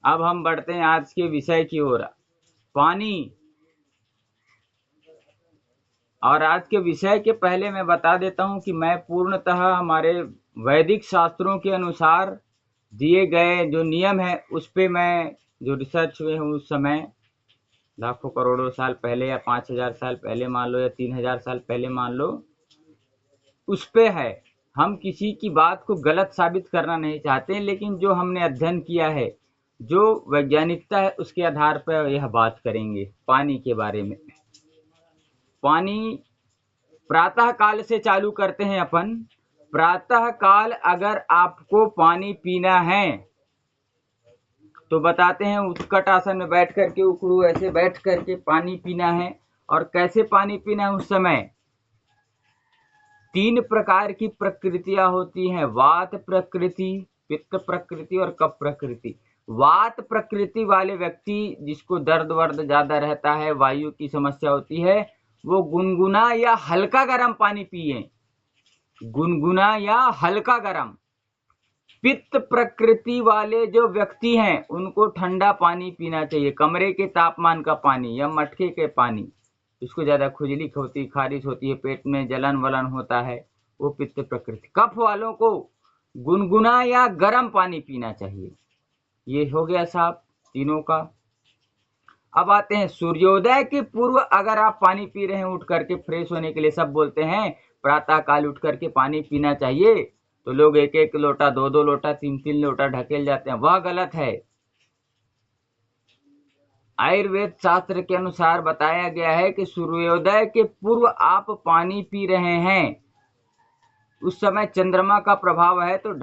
अब हम बढ़ते हैं आज के विषय की ओर, पानी। और आज के विषय के पहले मैं बता देता हूं कि मैं पूर्णतः हमारे वैदिक शास्त्रों के अनुसार दिए गए जो नियम है उस पे मैं जो रिसर्च हुए हूँ उस समय लाखों करोड़ों साल पहले या 5,000 साल पहले मान लो या 3,000 साल पहले मान लो, उस पे है। हम किसी की बात को गलत साबित करना नहीं चाहते, लेकिन जो हमने अध्ययन किया है, जो वैज्ञानिकता है, उसके आधार पर यह बात करेंगे पानी के बारे में। पानी प्रातः काल से चालू करते हैं अपन। प्रातः काल अगर आपको पानी पीना है तो बताते हैं उत्कट आसन में बैठ करके, उकड़ू ऐसे बैठ करके पानी पीना है। और कैसे पानी पीना है उस समय? 3 प्रकार की प्रकृतियां होती हैं, वात प्रकृति, पित्त प्रकृति और कफ प्रकृति। वात प्रकृति वाले व्यक्ति जिसको दर्द वर्द ज्यादा रहता है, वायु की समस्या होती है, वो गुनगुना या हल्का गर्म पानी पिए, गुनगुना या हल्का गर्म। पित्त प्रकृति वाले जो व्यक्ति हैं उनको ठंडा पानी पीना चाहिए, कमरे के तापमान का पानी या मटके के पानी। इसको ज्यादा खुजली होती, खारिश होती है, पेट में जलन वलन होता है, वो पित्त प्रकृति। कफ वालों को गुनगुना या गर्म पानी पीना चाहिए। ये हो गया साहब तीनों का। अब आते हैं सूर्योदय के पूर्व अगर आप पानी पी रहे हैं उठ करके फ्रेश होने के लिए, सब बोलते हैं प्रातः काल उठ करके पानी पीना चाहिए, तो लोग 1-1 लोटा, 2-2 लोटा, 3-3 लोटा ढकेल जाते हैं, वह गलत है। आयुर्वेद शास्त्र के अनुसार बताया गया है कि सूर्योदय के पूर्व आप पानी पी रहे हैं, उस समय चंद्रमा का प्रभाव है, तो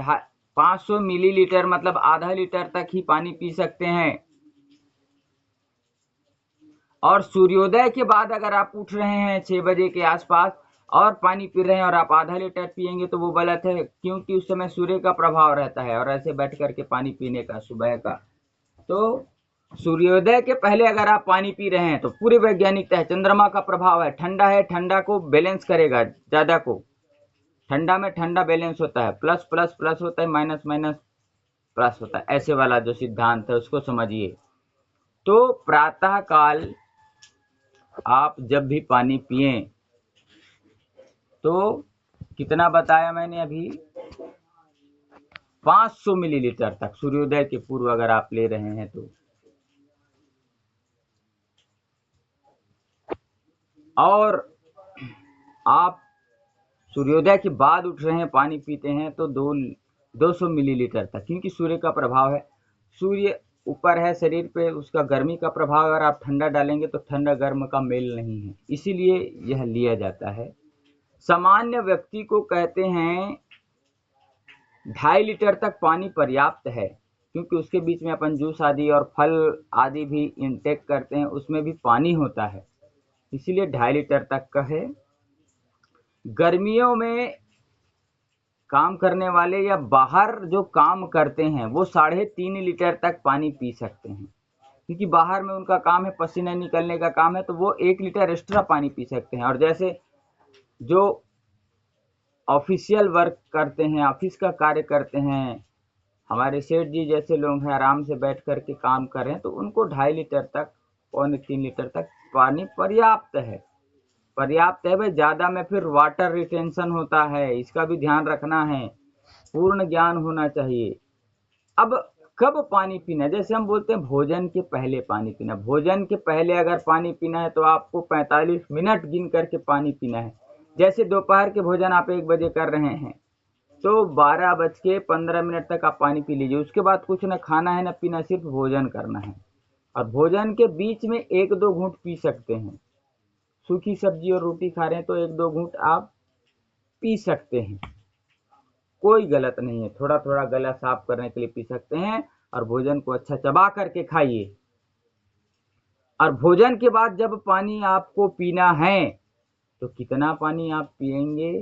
500 मिलीलीटर मतलब आधा लीटर तक ही पानी पी सकते हैं। और सूर्योदय के बाद अगर आप उठ रहे हैं 6 बजे के आसपास और पानी पी रहे हैं और आप आधा लीटर पिएंगे तो वो गलत है, क्योंकि उस समय सूर्य का प्रभाव रहता है और ऐसे बैठ करके पानी पीने का सुबह का। तो सूर्योदय के पहले अगर आप पानी पी रहे हैं तो पूरी वैज्ञानिकता है, चंद्रमा का प्रभाव है, ठंडा को बैलेंस करेगा, ज्यादा को ठंडा में ठंडा बैलेंस होता है, प्लस प्लस प्लस होता है, माइनस माइनस प्लस होता है, ऐसे वाला जो सिद्धांत है उसको समझिए। तो प्रातः काल आप जब भी पानी पिए तो कितना बताया मैंने अभी, 500 मिलीलीटर तक सूर्योदय के पूर्व अगर आप ले रहे हैं तो। और आप सूर्योदय के बाद उठ रहे हैं पानी पीते हैं तो 200 मिलीलीटर तक, क्योंकि सूर्य का प्रभाव है, सूर्य ऊपर है शरीर पे, उसका गर्मी का प्रभाव, अगर आप ठंडा डालेंगे तो ठंडा गर्म का मेल नहीं है, इसीलिए यह लिया जाता है। सामान्य व्यक्ति को कहते हैं 2.5 लीटर तक पानी पर्याप्त है, क्योंकि उसके बीच में अपन जूस आदि और फल आदि भी इंटेक करते हैं, उसमें भी पानी होता है, इसीलिए 2.5 लीटर तक का है। गर्मियों में काम करने वाले या बाहर जो काम करते हैं वो 3.5 लीटर तक पानी पी सकते हैं, क्योंकि बाहर में उनका काम है, पसीना निकलने का काम है, तो वो 1 लीटर एक्स्ट्रा पानी पी सकते हैं। और जैसे जो ऑफिशियल वर्क करते हैं, ऑफिस का कार्य करते हैं, हमारे सेठ जी जैसे लोग हैं, आराम से बैठ करके काम कर रहे हैं, तो उनको 2.5 लीटर तक, 2.25 लीटर तक पानी पर्याप्त है। पर्याप्त है भाई, ज्यादा में फिर वाटर रिटेंशन होता है, इसका भी ध्यान रखना है, पूर्ण ज्ञान होना चाहिए। अब कब पानी पीना, जैसे हम बोलते हैं भोजन के पहले पानी पीना, भोजन के पहले अगर पानी पीना है तो आपको 45 मिनट गिन करके पानी पीना है। जैसे दोपहर के भोजन आप 1 बजे कर रहे हैं तो 12:15 तक आप पानी पी लीजिए, उसके बाद कुछ न खाना है न पीना, सिर्फ भोजन करना है। और भोजन के बीच में 1-2 घूंट पी सकते हैं, सूखी सब्जी और रोटी खा रहे हैं तो 1-2 घूंट आप पी सकते हैं, कोई गलत नहीं है, थोड़ा थोड़ा गला साफ करने के लिए पी सकते हैं। और भोजन को अच्छा चबा करके खाइए। और भोजन के बाद जब पानी आपको पीना है तो कितना पानी आप पिएंगे,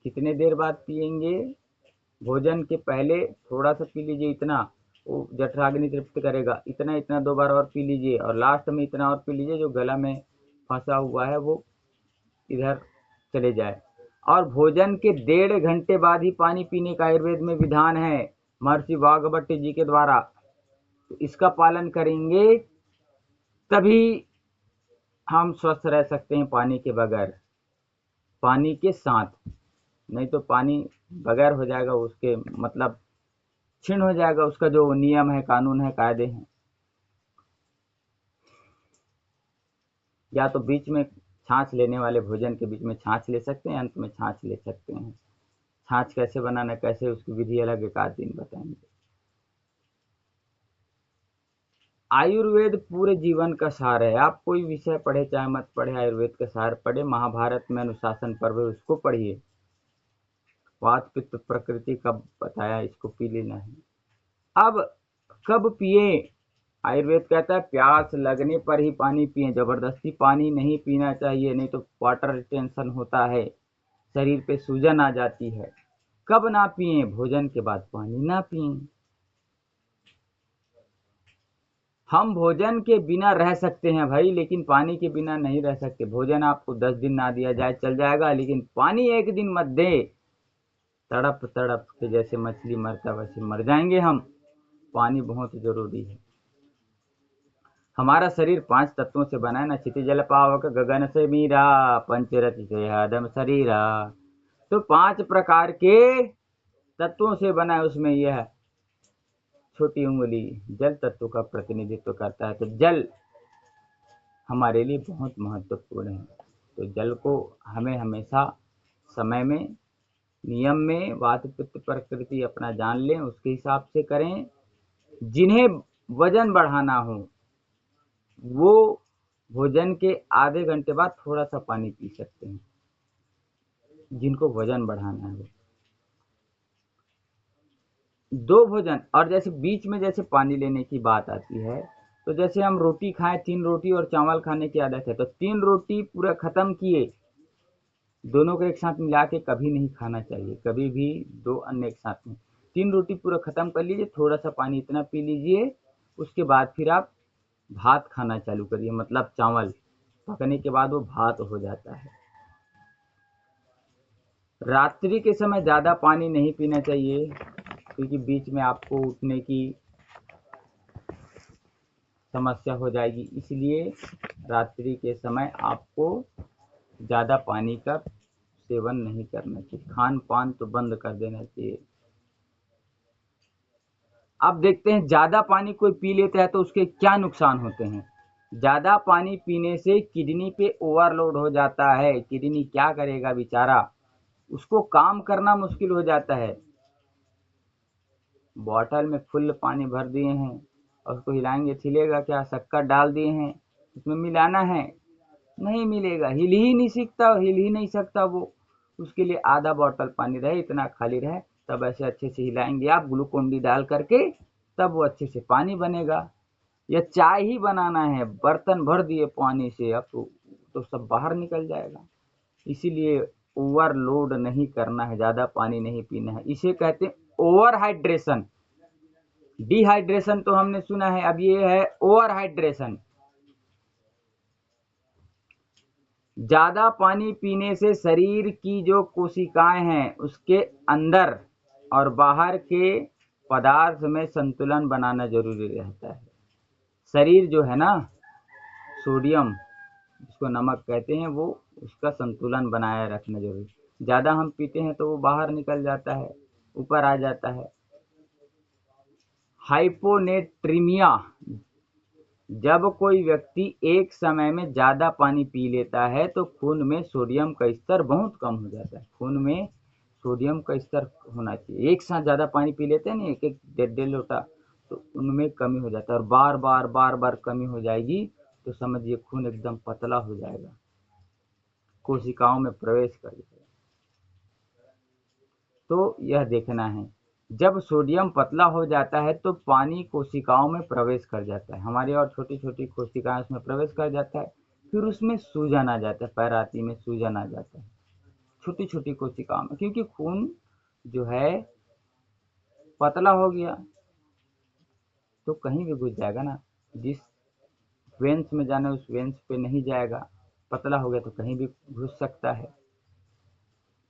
कितने देर बाद पिएंगे? भोजन के पहले थोड़ा सा पी लीजिए, इतना वो जठराग्नि तृप्त करेगा, इतना इतना 2 बार और पी लीजिए, और लास्ट में इतना और पी लीजिए जो गला में फंसा हुआ है वो इधर चले जाए। और भोजन के 1.5 घंटे बाद ही पानी पीने का आयुर्वेद में विधान है, महर्षि वाघभट्ट जी के द्वारा। तो इसका पालन करेंगे तभी हम स्वस्थ रह सकते हैं, पानी के बगैर, पानी के साथ। नहीं तो पानी बगैर हो जाएगा, उसके मतलब क्षीण हो जाएगा, उसका जो नियम है, कानून है, कायदे हैं। या तो बीच में छाछ लेने वाले भोजन के बीच में छाछ ले सकते हैं, अंत में छाछ ले सकते हैं। छाछ कैसे बनाना, कैसे उसकी विधि अलग एक आध दिन बताएंगे। आयुर्वेद पूरे जीवन का सार है। आप कोई विषय पढ़े चाहे मत पढ़े, आयुर्वेद का सार पढ़े। महाभारत में अनुशासन पर्व है, उसको पढ़िए। वात पित्त प्रकृति का बताया, इसको पी लेना है। अब कब पिए? आयुर्वेद कहता है प्यास लगने पर ही पानी पिए, जबरदस्ती पानी नहीं पीना चाहिए, नहीं तो वाटर रिटेंशन होता है, शरीर पे सूजन आ जाती है। कब ना पिए? भोजन के बाद पानी ना पिए। हम भोजन के बिना रह सकते हैं भाई, लेकिन पानी के बिना नहीं रह सकते। भोजन आपको 10 दिन ना दिया जाए चल जाएगा, लेकिन पानी एक दिन मत दे, तड़प तड़प के जैसे मछली मरता वैसे मर जाएंगे हम। पानी बहुत जरूरी है। हमारा शरीर 5 तत्वों से बना है ना, क्षिति जल पावक गगन से मीरा, पंचरथ से आदम शरीरा। तो 5 प्रकार के तत्वों से बना है। उसमें यह छोटी उंगली जल तत्व का प्रतिनिधित्व करता है। तो जल हमारे लिए बहुत महत्वपूर्ण है। तो जल को हमें हमेशा समय में, नियम में, वात पित्त प्रकृति अपना जान लें, उसके हिसाब से करें। जिन्हें वजन बढ़ाना हो वो भोजन के आधे घंटे बाद थोड़ा सा पानी पी सकते हैं, जिनको वजन बढ़ाना है। दो भोजन और जैसे बीच में जैसे पानी लेने की बात आती है, तो जैसे हम रोटी खाएं, 3 रोटी और चावल खाने की आदत है, तो 3 रोटी पूरा खत्म किए, दोनों को एक साथ मिला के कभी नहीं खाना चाहिए, कभी भी दो अन्न एक साथ में। 3 रोटी पूरा खत्म कर लीजिए, थोड़ा सा पानी इतना पी लीजिए, उसके बाद फिर आप भात खाना चालू करिए, मतलब चावल पकने के बाद वो भात हो जाता है। रात्रि के समय ज़्यादा पानी नहीं पीना चाहिए, क्योंकि बीच में आपको उठने की समस्या हो जाएगी। इसलिए रात्रि के समय आपको ज़्यादा पानी का सेवन नहीं करना चाहिए, खान पान तो बंद कर देना चाहिए। अब देखते हैं ज़्यादा पानी कोई पी लेता है तो उसके क्या नुकसान होते हैं। ज़्यादा पानी पीने से किडनी पे ओवरलोड हो जाता है। किडनी क्या करेगा बेचारा, उसको काम करना मुश्किल हो जाता है। बॉटल में फुल पानी भर दिए हैं और उसको हिलाएंगे, छिलेगा क्या? शक्कर डाल दिए हैं, उसमें मिलाना है, नहीं मिलेगा, हिल ही नहीं सीखता, हिल ही नहीं सकता वो। उसके लिए आधा बॉटल पानी रहे, इतना खाली रहे, तब ऐसे अच्छे से हिलाएंगे आप ग्लूकोन डी डाल करके, तब वो अच्छे से पानी बनेगा। या चाय ही बनाना है, बर्तन भर दिए पानी से, अब तो सब बाहर निकल जाएगा। इसीलिए ओवरलोड नहीं करना है, ज़्यादा पानी नहीं पीना है। इसे कहते हैं ओवर हाइड्रेशन। डिहाइड्रेशन तो हमने सुना है, अब ये है ओवर हाइड्रेशन। ज़्यादा पानी पीने से शरीर की जो कोशिकाएं हैं उसके अंदर और बाहर के पदार्थ में संतुलन बनाना जरूरी रहता है। शरीर जो है ना, सोडियम जिसको नमक कहते हैं, वो उसका संतुलन बनाए रखना जरूरी। ज़्यादा हम पीते हैं तो वो बाहर निकल जाता है, ऊपर आ जाता है। हाइपोनेट्रीमिया, जब कोई व्यक्ति एक समय में ज़्यादा पानी पी लेता है तो खून में सोडियम का स्तर बहुत कम हो जाता है। खून में सोडियम का स्तर होना चाहिए। एक साथ ज़्यादा पानी पी लेते हैं ना, एक एक डेढ़ डेढ़ लोटा, तो उनमें कमी हो जाता है, और बार बार बार बार कमी हो जाएगी तो समझिए खून एकदम पतला हो जाएगा, कोशिकाओं में प्रवेश कर जाएगा। तो यह देखना है, जब सोडियम पतला हो जाता है तो पानी कोशिकाओं में प्रवेश कर जाता है, हमारी और छोटी छोटी कोशिकाएं उसमें प्रवेश कर जाता है, फिर उसमें सूजन आ जाता है, पैराती में सूजन आ जाता है छोटी छोटी कोशिकाओं में, क्योंकि खून जो है पतला हो गया तो कहीं भी घुस जाएगा ना, जिस वेंस में जाना उस वेंस पे नहीं जाएगा, पतला हो गया तो कहीं भी घुस सकता है।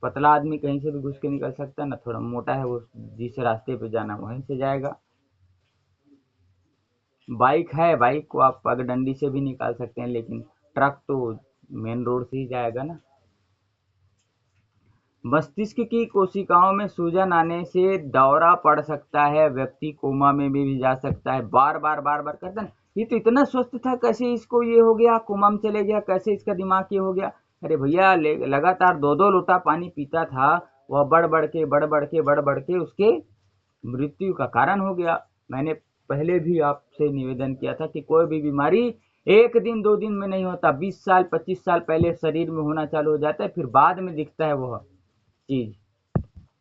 पतला आदमी कहीं से भी घुस के निकल सकता है ना, थोड़ा मोटा है वो जिस रास्ते पे जाना वहीं से जाएगा। बाइक है, बाइक को आप पगडंडी से भी निकाल सकते हैं, लेकिन ट्रक तो मेन रोड से ही जाएगा ना। मस्तिष्क की कोशिकाओं में सूजन आने से दौरा पड़ सकता है, व्यक्ति कोमा में भी जा सकता है। बार बार बार बार करता है, ये तो इतना स्वस्थ था, कैसे इसको ये हो गया, कोमा में चले गया, कैसे इसका दिमाग ये हो गया। अरे भैया, लगातार 2-2 लोटा पानी पीता था, वह बढ़ बढ़ के उसके मृत्यु का कारण हो गया। मैंने पहले भी आपसे निवेदन किया था कि कोई भी बीमारी 1 दिन 2 दिन में नहीं होता, 20 साल 25 साल पहले शरीर में होना चालू हो जाता है, फिर बाद में दिखता है वह चीज।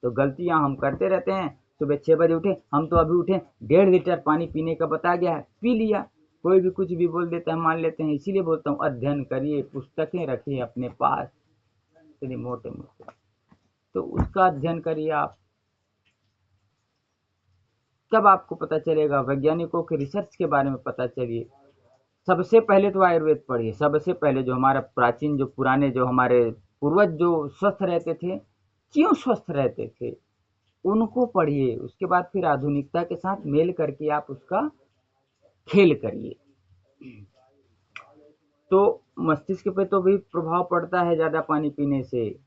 तो गलतियां हम करते रहते हैं। सुबह 6 बजे उठे, हम तो अभी उठे, 1.5 लीटर पानी पीने का बता गया है, पी लिया। कोई भी कुछ भी बोल देता है, मान लेते हैं। इसीलिए बोलता हूँ, अध्ययन करिए, पुस्तकें रखिए अपने पास, इतनी मोटे मोटे, तो उसका अध्ययन करिए आप। तब आपको पता चलेगा, वैज्ञानिकों के रिसर्च के बारे में पता चलिए। सबसे पहले तो आयुर्वेद पढ़िए, सबसे पहले जो हमारा प्राचीन, जो पुराने, जो हमारे पूर्वज जो स्वस्थ रहते थे, क्यों स्वस्थ रहते थे, उनको पढ़िए। उसके बाद फिर आधुनिकता के साथ मेल करके आप उसका खेल करिए। तो मस्तिष्क पे तो भी प्रभाव पड़ता है ज़्यादा पानी पीने से,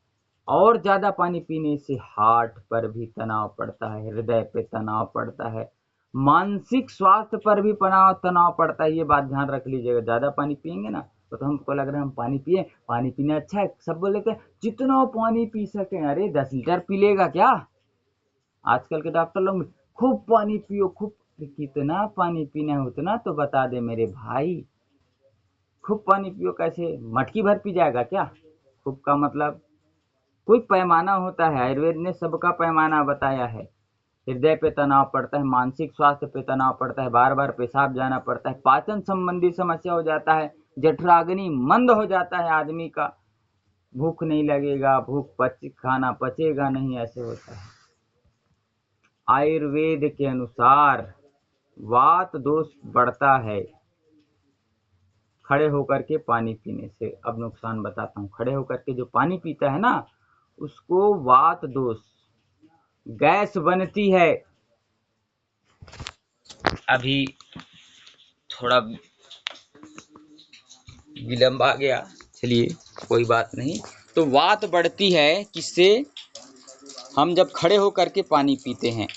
और ज़्यादा पानी पीने से हार्ट पर भी तनाव पड़ता है, हृदय पे तनाव पड़ता है, मानसिक स्वास्थ्य पर भी तनाव तनाव पड़ता है। ये बात ध्यान रख लीजिएगा। ज़्यादा पानी पियेंगे ना, तो हमको लग रहा है हम पानी पिए, पानी पीना अच्छा है, सब बोल लेते हैं जितना पानी पी सकें। अरे 10 लीटर पी लेगा क्या? आजकल के डॉक्टर लोग खूब पानी पियो, खूब। कितना पानी पीना है उतना तो बता दे मेरे भाई। खूब पानी पियो कैसे, मटकी भर पी जाएगा क्या? खूब का मतलब कोई पैमाना होता है, आयुर्वेद ने सबका पैमाना बताया है। हृदय पे तनाव पड़ता है, मानसिक स्वास्थ्य पे तनाव पड़ता है, बार बार पेशाब जाना पड़ता है, पाचन संबंधी समस्या हो जाता है, जठराग्नि मंद हो जाता है आदमी का, भूख नहीं लगेगा, खाना पचेगा नहीं, ऐसे होता है। आयुर्वेद के अनुसार वात दोष बढ़ता है खड़े होकर के पानी पीने से। अब नुकसान बताता हूँ। खड़े होकर के जो पानी पीता है ना, उसको वात दोष, गैस बनती है। अभी थोड़ा विलंब आ गया, चलिए कोई बात नहीं। तो वात बढ़ती है किससे? हम जब खड़े होकर के पानी पीते हैं,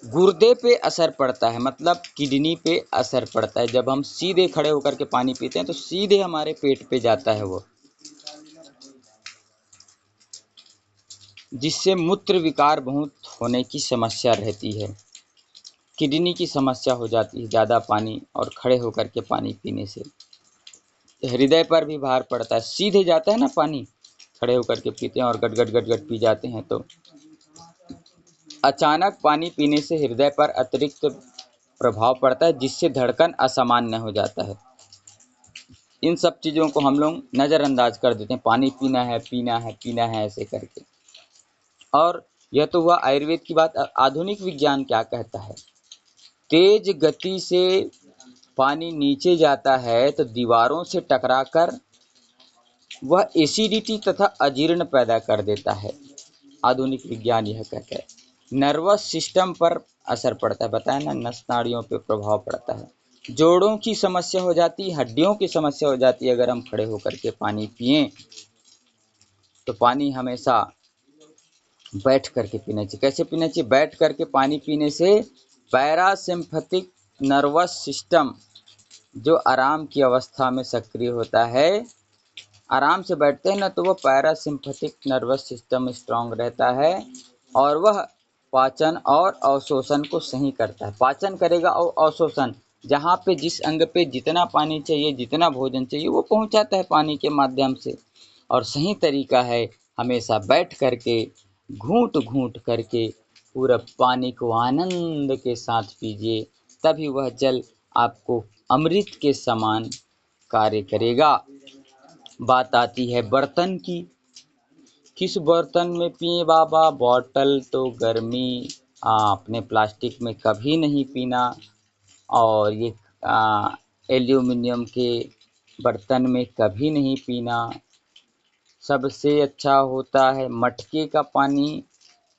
गुर्दे पे असर पड़ता है, मतलब किडनी पे असर पड़ता है। जब हम सीधे खड़े होकर के पानी पीते हैं तो सीधे हमारे पेट पे जाता है वो, जिससे मूत्र विकार बहुत होने की समस्या रहती है, किडनी की समस्या हो जाती है ज़्यादा पानी और खड़े होकर के पानी पीने से। हृदय पर भी भार पड़ता है, सीधे जाता है ना पानी, खड़े होकर के पीते हैं और गट गट गट गट पी जाते हैं। तो अचानक पानी पीने से हृदय पर अतिरिक्त प्रभाव पड़ता है, जिससे धड़कन असामान्य हो जाता है। इन सब चीज़ों को हम लोग नज़रअंदाज कर देते हैं, पानी पीना है पीना है पीना है ऐसे करके। और यह तो हुआ आयुर्वेद की बात। आधुनिक विज्ञान क्या कहता है? तेज गति से पानी नीचे जाता है तो दीवारों से टकराकर वह एसिडिटी तथा अजीर्ण पैदा कर देता है। आधुनिक विज्ञान यह कहता है। नर्वस सिस्टम पर असर पड़ता है, बताया ना, नस नाड़ियों पर प्रभाव पड़ता है, जोड़ों की समस्या हो जाती है, हड्डियों की समस्या हो जाती है। अगर हम खड़े होकर के पानी पिएं तो पानी हमेशा बैठ करके पीना चाहिए। कैसे पीना चाहिए? बैठ करके पानी पीने से पैरासिम्पैथिक नर्वस सिस्टम जो आराम की अवस्था में सक्रिय होता है, आराम से बैठते हैं ना, तो वह पैरासिम्पैथिक नर्वस सिस्टम स्ट्रांग रहता है और वह पाचन और अवशोषण को सही करता है। पाचन करेगा और अवशोषण, जहाँ पे जिस अंग पे जितना पानी चाहिए, जितना भोजन चाहिए, वो पहुँचाता है पानी के माध्यम से। और सही तरीका है हमेशा बैठ करके घूंट घूंट करके पूरा पानी को आनंद के साथ पीजिए, तभी वह जल आपको अमृत के समान कार्य करेगा। बात आती है बर्तन की, किस बर्तन में पिए बाबा? बॉटल तो गर्मी, अपने प्लास्टिक में कभी नहीं पीना, और ये एल्यूमिनियम के बर्तन में कभी नहीं पीना। सबसे अच्छा होता है मटके का पानी।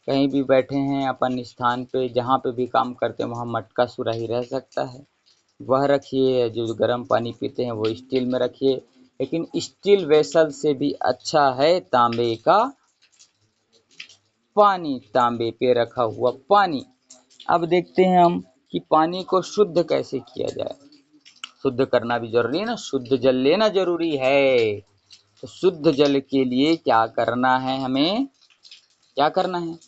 कहीं भी बैठे हैं अपन स्थान पे, जहाँ पे भी काम करते हैं वहाँ मटका सुराही रह सकता है, वह रखिए। जो गर्म पानी पीते हैं वो स्टील में रखिए, लेकिन स्टील वेसल से भी अच्छा है तांबे का पानी, तांबे पे रखा हुआ पानी। अब देखते हैं हम कि पानी को शुद्ध कैसे किया जाए। शुद्ध करना भी जरूरी है ना, शुद्ध जल लेना जरूरी है। तो शुद्ध जल के लिए क्या करना है, हमें क्या करना है,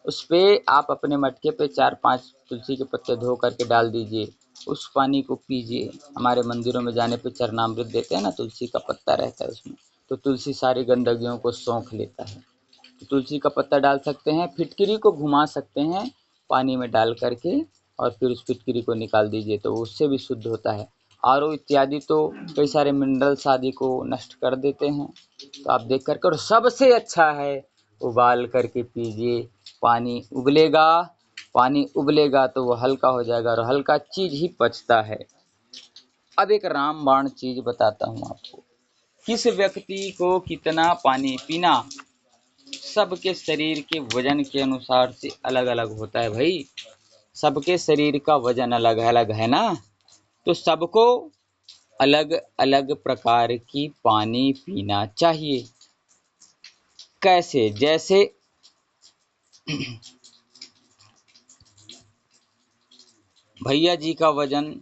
उस पे आप अपने मटके पे 4-5 तुलसी के पत्ते धो करके डाल दीजिए, उस पानी को पीजिए। हमारे मंदिरों में जाने पे चरणामृत देते हैं ना, तुलसी का पत्ता रहता है उसमें, तो तुलसी सारी गंदगियों को सोख लेता है। तो तुलसी का पत्ता डाल सकते हैं, फिटकरी को घुमा सकते हैं पानी में डाल करके, और फिर उस फिटकरी को निकाल दीजिए, तो उससे भी शुद्ध होता है। आरओ इत्यादि तो कई सारे मिनरल्स आदि को नष्ट कर देते हैं, तो आप देख करके, और सबसे अच्छा है उबाल करके पीजिए। पानी उबलेगा, पानी उबलेगा तो वो हल्का हो जाएगा, और हल्का चीज ही पचता है। अब एक रामबाण चीज बताता हूँ आपको, किस व्यक्ति को कितना पानी पीना सबके शरीर के वजन के अनुसार से अलग अलग होता है भाई। सबके शरीर का वजन अलग अलग है ना, तो सबको अलग अलग प्रकार की पानी पीना चाहिए। कैसे, जैसे भैया जी का वजन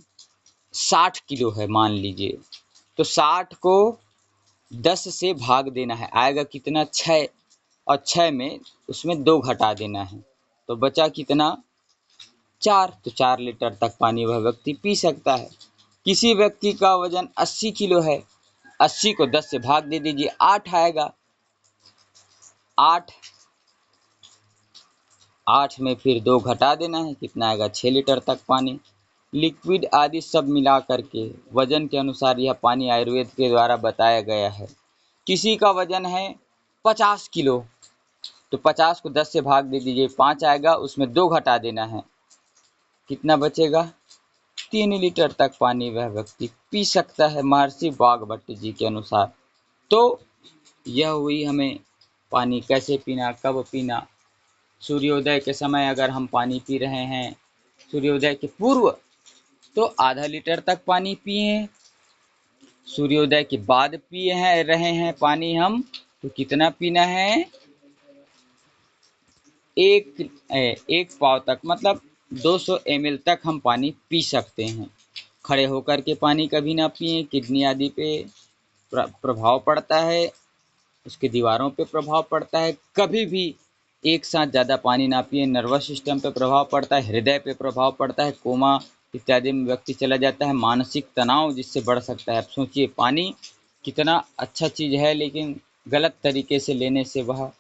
60 किलो है मान लीजिए, तो 60 को 10 से भाग देना है, आएगा कितना, 6, और 6 में उसमें 2 घटा देना है, तो बचा कितना, 4। तो 4 लीटर तक पानी वह व्यक्ति पी सकता है। किसी व्यक्ति का वजन 80 किलो है, 80 को 10 से भाग दे दीजिए, 8 आएगा, 8 8 में फिर 2 घटा देना है, कितना आएगा, 6 लीटर तक पानी। लिक्विड आदि सब मिला करके वजन के अनुसार यह पानी आयुर्वेद के द्वारा बताया गया है। किसी का वजन है 50 किलो, तो 50 को 10 से भाग दे दीजिए, 5 आएगा, उसमें 2 घटा देना है, कितना बचेगा, 3 लीटर तक पानी वह व्यक्ति पी सकता है महर्षि वाघभट्ट जी के अनुसार। तो यह हुई हमें पानी कैसे पीना, कब पीना। सूर्योदय के समय अगर हम पानी पी रहे हैं, सूर्योदय के पूर्व, तो आधा लीटर तक पानी पिए। सूर्योदय के बाद पिए हैं रहे हैं पानी हम, तो कितना पीना है, एक पाव तक, मतलब 200 ml तक हम पानी पी सकते हैं। खड़े होकर के पानी कभी ना पिए, किडनी आदि पे प्रभाव पड़ता है, उसकी दीवारों पे प्रभाव पड़ता है। कभी भी एक साथ ज़्यादा पानी ना पिए, नर्वस सिस्टम पे प्रभाव पड़ता है, हृदय पे प्रभाव पड़ता है, कोमा इत्यादि में व्यक्ति चला जाता है, मानसिक तनाव जिससे बढ़ सकता है। आप सोचिए पानी कितना अच्छा चीज़ है, लेकिन गलत तरीके से लेने से वह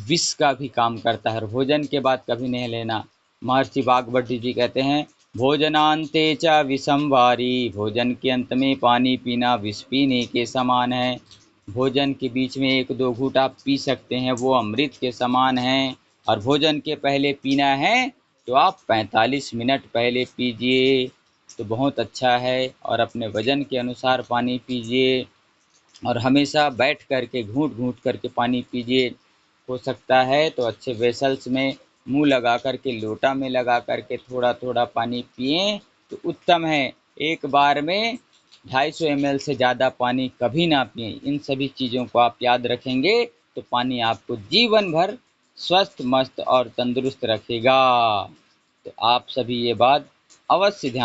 विष का भी काम करता है। और भोजन के बाद कभी नहीं लेना। महर्षि वाघभट्ट जी कहते हैं, भोजनांते च विषम वारी, भोजन के अंत में पानी पीना विष पीने के समान है। भोजन के बीच में 1-2 घूंट आप पी सकते हैं, वो अमृत के समान हैं। और भोजन के पहले पीना है तो आप 45 मिनट पहले पीजिए, तो बहुत अच्छा है। और अपने वजन के अनुसार पानी पीजिए, और हमेशा बैठ करके घूंट घूंट करके पानी पीजिए। हो सकता है तो अच्छे वेसल्स में मुंह लगा करके, लोटा में लगा करके थोड़ा थोड़ा पानी पिएं तो उत्तम है। एक बार में 250 ml से ज़्यादा पानी कभी ना पिएं। इन सभी चीज़ों को आप याद रखेंगे तो पानी आपको जीवन भर स्वस्थ, मस्त और तंदुरुस्त रखेगा। तो आप सभी ये बात अवश्य ध्यान